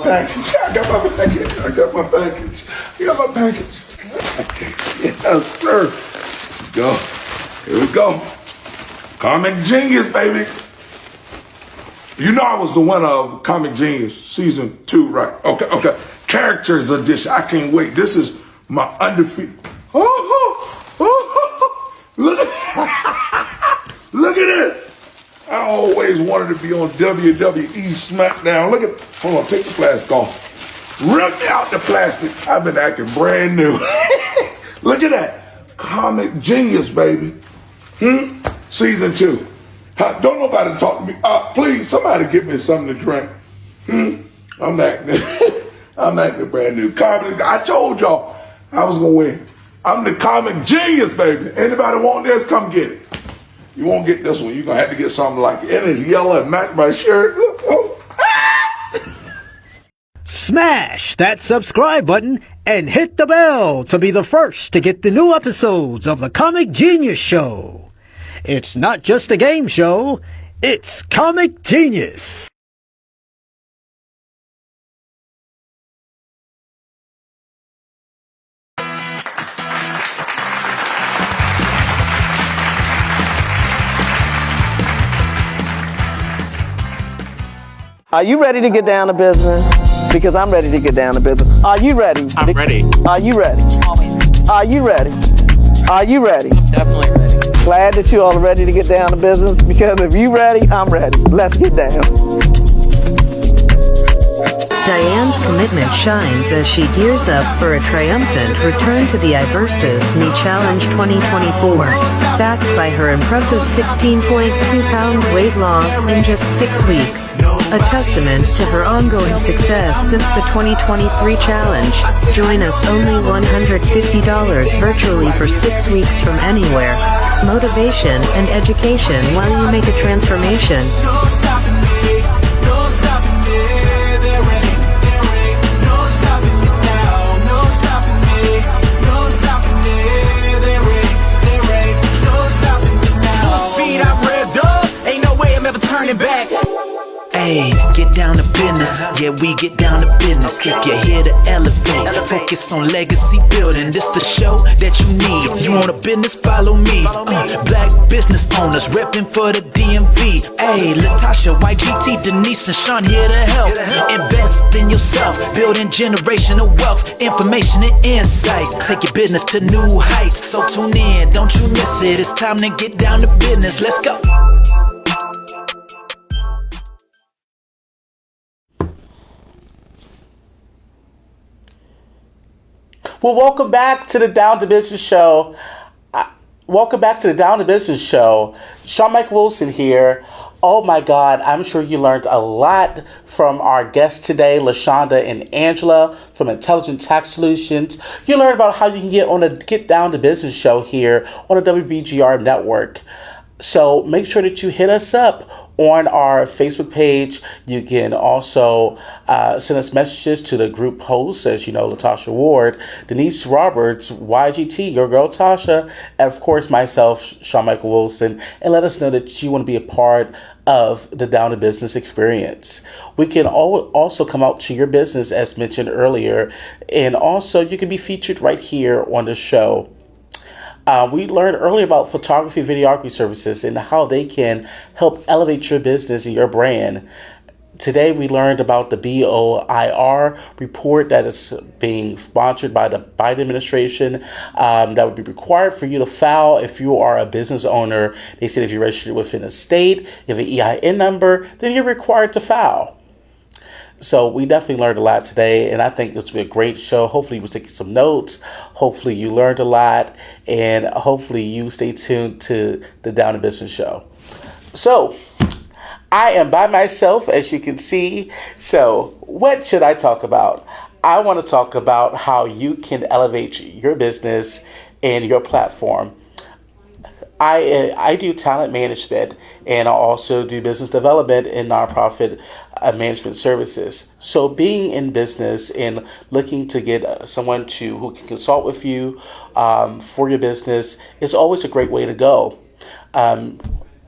Package. I got my package. I got my package. I got my package. Yes, sir. Let's go. Here we go. Comic Genius, baby. You know I was the winner of Comic Genius season 2, right? Okay. Characters edition. I can't wait. This is my undefeated. Look at it. I always wanted to be on WWE SmackDown. Look at, hold on, take the plastic off. Rip out the plastic. I've been acting brand new. Look at that. Comic Genius, baby. Season 2. Don't nobody talk to me. Please, somebody give me something to drink. I'm acting brand new. Comic, I told y'all I was going to win. I'm the Comic Genius, baby. Anybody want this? Come get it. You won't get this one. You're going to have to get something like it. And it's yellow and match my shirt. Smash that subscribe button and hit the bell to be the first to get the new episodes of the Comic Genius Show. It's not just a game show, it's Comic Genius. Are you ready to get down to business? Because I'm ready to get down to business. Are you ready? I'm ready. Are you ready? Always. Are you ready? Are you ready? I'm definitely ready. Glad that you all are ready to get down to business, because if you ready, I'm ready. Let's get down. Diane's commitment shines as she gears up for a triumphant return to the iVersus Me Challenge 2024, backed by her impressive 16.2 pounds weight loss in just 6 weeks. A testament to her ongoing success since the 2023 challenge. Join us only $150 virtually for 6 weeks from anywhere. Motivation and education while you make a transformation. Hey, get down to business. Yeah, we get down to business. Take your head to elevate. Focus on legacy building. This the show that you need. If you want a business, follow me. Black business owners repping for the DMV. Hey, Latasha, YGT, Denise, and Sean here to help. Invest in yourself, building generational wealth, information and insight. Take your business to new heights. So tune in, don't you miss it. It's time to get down to business. Let's go. Well, welcome back to the Down to Business Show. Sean Michael Wilson here. Oh my God, I'm sure you learned a lot from our guests today, LaShonda and Angela from Intelligent Tax Solutions. You learned about how you can get on a Get Down to Business show here on the WBGR network. So make sure that you hit us up on our Facebook page. You can also send us messages to the group hosts, as you know, Latasha Ward, Denise Roberts, YGT, your girl Tasha, and of course myself, Sean Michael Wilson, and let us know that you want to be a part of the Down to Business experience. We can also come out to your business, as mentioned earlier, and also you can be featured right here on the show. We learned earlier about photography, videography services and how they can help elevate your business and your brand. Today, we learned about the BOIR report that is being sponsored by the Biden administration that would be required for you to file if you are a business owner. They said if you're registered within a state, you have an EIN number, then you're required to file. So we definitely learned a lot today, and I think it's been a great show. Hopefully you were taking some notes. Hopefully you learned a lot, and hopefully you stay tuned to the Down to Business Show. So I am by myself, as you can see. So what should I talk about? I want to talk about how you can elevate your business and your platform. I do talent management, and I also do business development and nonprofit management services. So being in business and looking to get someone who can consult with you for your business is always a great way to go.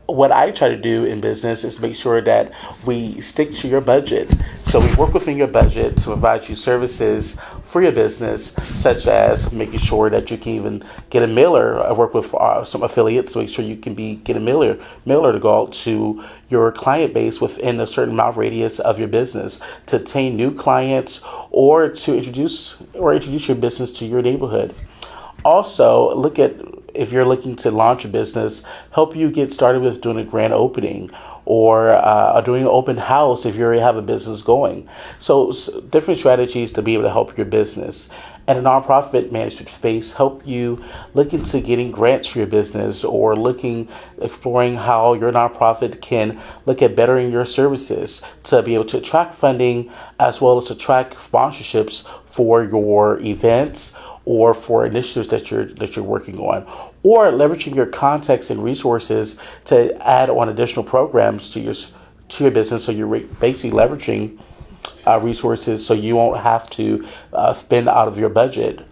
What I try to do in business is make sure that we stick to your budget. So we work within your budget to provide you services for your business, such as making sure that you can even get a mailer. I work with some affiliates to make sure you can get a mailer to go out to your client base within a certain mile radius of your business to obtain new clients or to introduce your business to your neighborhood. Also, look at if you're looking to launch a business, help you get started with doing a grand opening or doing an open house if you already have a business going. So different strategies to be able to help your business. And a nonprofit management space help you look into getting grants for your business or exploring how your nonprofit can look at bettering your services to be able to attract funding as well as attract sponsorships for your events or for initiatives that you're working on, or leveraging your contacts and resources to add on additional programs to your business. So you're basically leveraging resources so you won't have to spend out of your budget.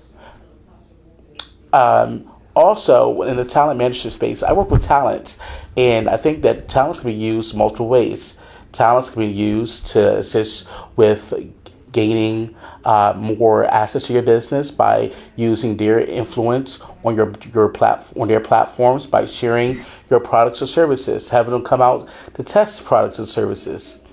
Also, in the talent management space, I work with talents, and I think that talents can be used multiple ways. Talents can be used to assist with gaining more access to your business by using their influence on on their platforms, by sharing your products or services, having them come out to test products and services.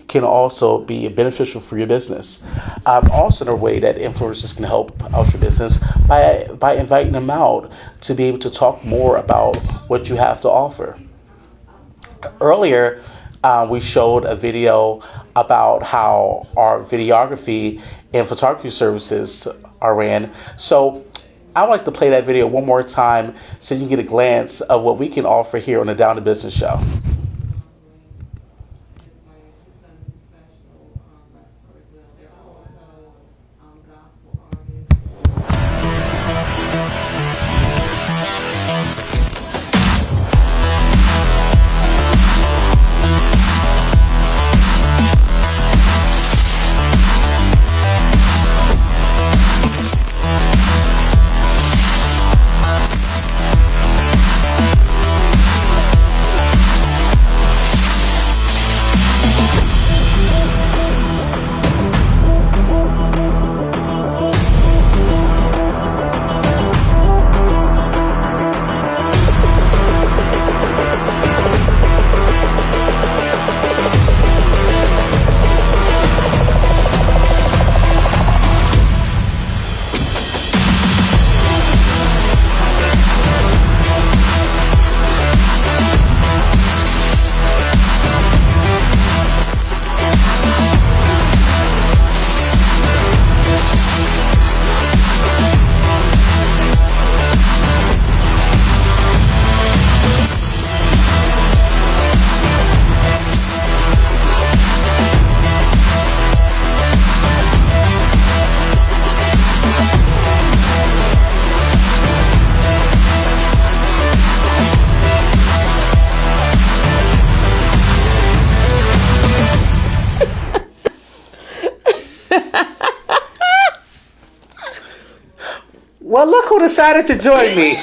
Can also be beneficial for your business. Also, in a way that influencers can help out your business by inviting them out to be able to talk more about what you have to offer. Earlier, we showed a video about how our videography and photography services are ran. So I would like to play that video one more time so you can get a glance of what we can offer here on the Down to Business show. Well, look who decided to join me.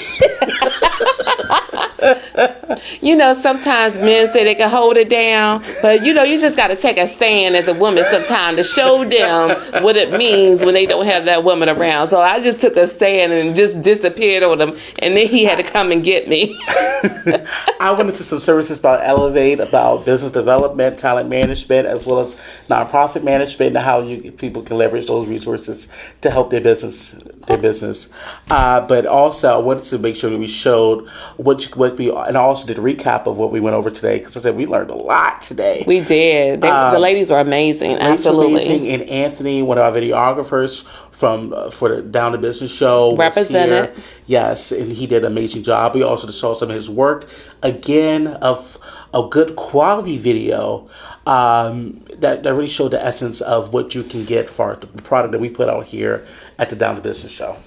You know, sometimes men say they can hold it down, but you know, you just got to take a stand as a woman sometimes to show them what it means when they don't have that woman around. So I just took a stand and just disappeared on him, and then he had to come and get me. I went into some services about Elevate, about business development, talent management, as well as nonprofit management, and how people can leverage those resources to help their business. But also, I wanted to make sure that we showed what we, and I also did a recap of what we went over today, because I said we learned a lot today. We did. The ladies were amazing. Absolutely. Amazing. And Anthony, one of our videographers for the Down to Business show, represented. Yes, and he did an amazing job. We also saw some of his work again of a good quality video that really showed the essence of what you can get for the product that we put out here at the Down to Business show.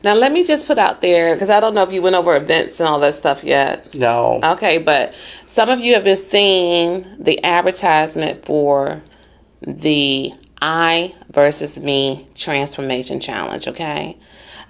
Now, let me just put out there, because I don't know if you went over events and all that stuff yet. No. Okay, but some of you have been seeing the advertisement for the I versus Me Transformation Challenge, okay?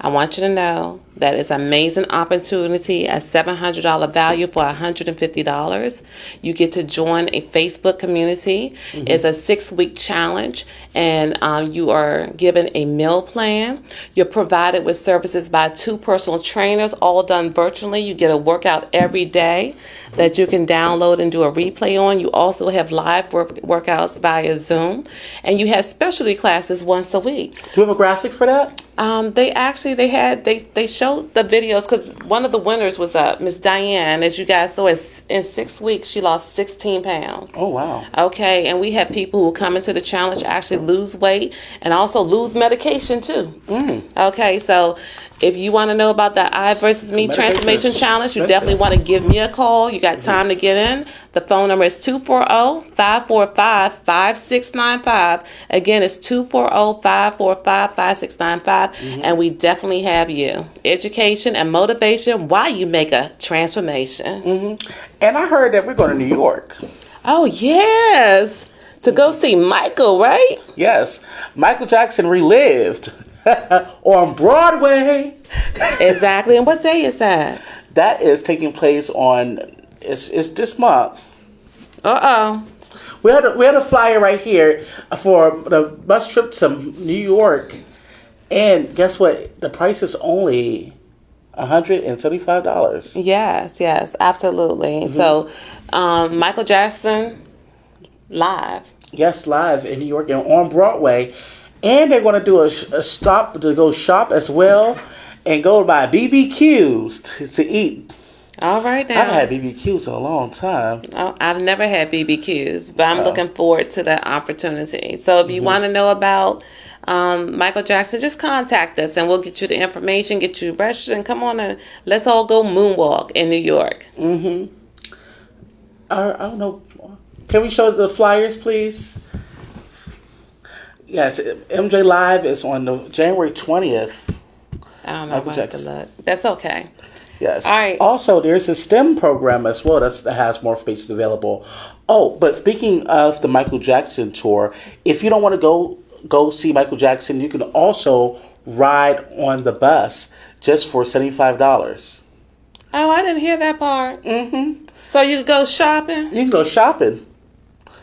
I want you to know that it's an amazing opportunity, a $700 value for $150. You get to join a Facebook community. Mm-hmm. It's a 6-week challenge, and you are given a meal plan. You're provided with services by 2 personal trainers, all done virtually. You get a workout every day that you can download and do a replay on. You also have live workouts via Zoom, and you have specialty classes once a week. Do you have a graphic for that? They showed the videos, because one of the winners was Miss Diane. As you guys saw, in 6 weeks she lost 16 pounds. Oh wow. Okay, and we have people who come into the challenge actually lose weight and also lose medication too. Okay, so if you want to know about the I versus Me Transformation Challenge, you definitely want to give me a call. You got time to get in. The phone number is 240-545-5695. Again, it's 240-545-5695. And we definitely have you. Education and motivation while you make a transformation. And I heard that we're going to New York. Oh, yes. To go see Michael, right? Yes. Michael Jackson relived on Broadway. Exactly. And what day is that? That is taking place on, it's this month. We had a flyer right here for the bus trip to New York, and guess what? The price is only $175. Yes, absolutely. So, Michael Jackson live. Yes, live in New York and on Broadway, and they're going to do a stop to go shop as well, and go buy BBQs to eat. All right now. I've had BBQs in a long time. Oh, I've never had BBQs, but I'm looking forward to that opportunity. So if you want to know about Michael Jackson, just contact us and we'll get you the information, get you registered, and come on and let's all go moonwalk in New York. I don't know. Can we show the flyers, please? Yes, MJ Live is on the January 20th. I don't know if I have to look. That's okay. Yes. All right. Also, there's a STEM program as well that has more spaces available. Oh, but speaking of the Michael Jackson tour, if you don't want to go see Michael Jackson, you can also ride on the bus just for $75. Oh, I didn't hear that part. So you can go shopping? You can go shopping.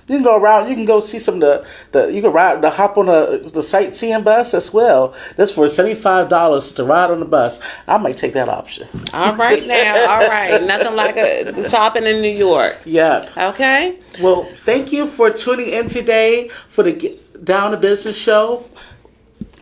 You can go around. You can go see some of the you can hop on the sightseeing bus as well. That's for $75 to ride on the bus. I might take that option. All right now. All right. Nothing like a shopping in New York. Yeah. Okay. Well, thank you for tuning in today for the Down to Business show.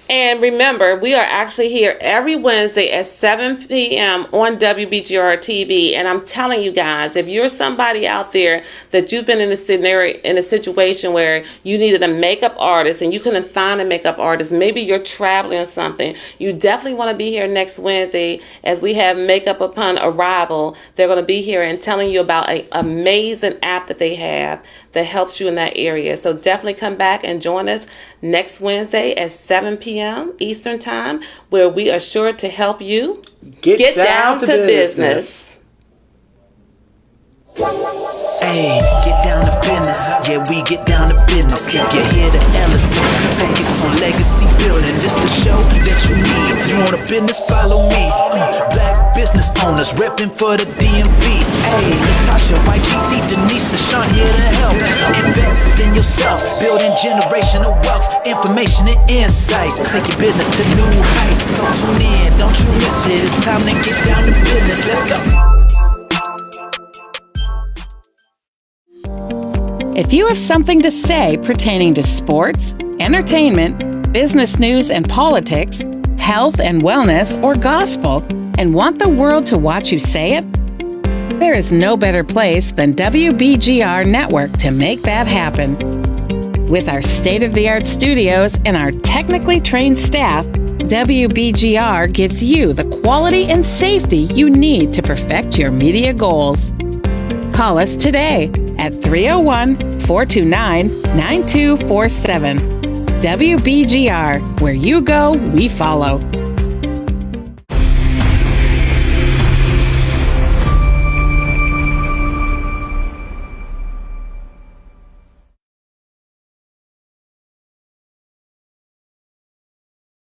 And remember, we are actually here every Wednesday at 7 p.m. on WBGR TV. And I'm telling you guys, if you're somebody out there that you've been in a scenario, in a situation where you needed a makeup artist and you couldn't find a makeup artist, maybe you're traveling or something, you definitely want to be here next Wednesday as we have Makeup Upon Arrival. They're going to be here and telling you about an amazing app that they have that helps you in that area. So definitely come back and join us next Wednesday at 7 p.m. Eastern Time, where we are sure to help you get down to business. Hey, get down to business. Yeah, we get down to business. If you hear the elephant, focus on legacy building. This the show that you need. You want a business? Follow me. Black business owners repping for the DMV. Hey, Natasha, YGT, Denise, and Sean here to help. Invest in yourself, building generational wealth, information and insight. Take your business to new heights. So tune in, don't you miss it. It's time to get down to business. Let's go. If you have something to say pertaining to sports, entertainment, business news and politics, health and wellness, or gospel, and want the world to watch you say it, there is no better place than WBGR Network to make that happen. With our state-of-the-art studios and our technically trained staff, WBGR gives you the quality and safety you need to perfect your media goals. Call us today at 301-429-9247. WBGR, where you go, we follow.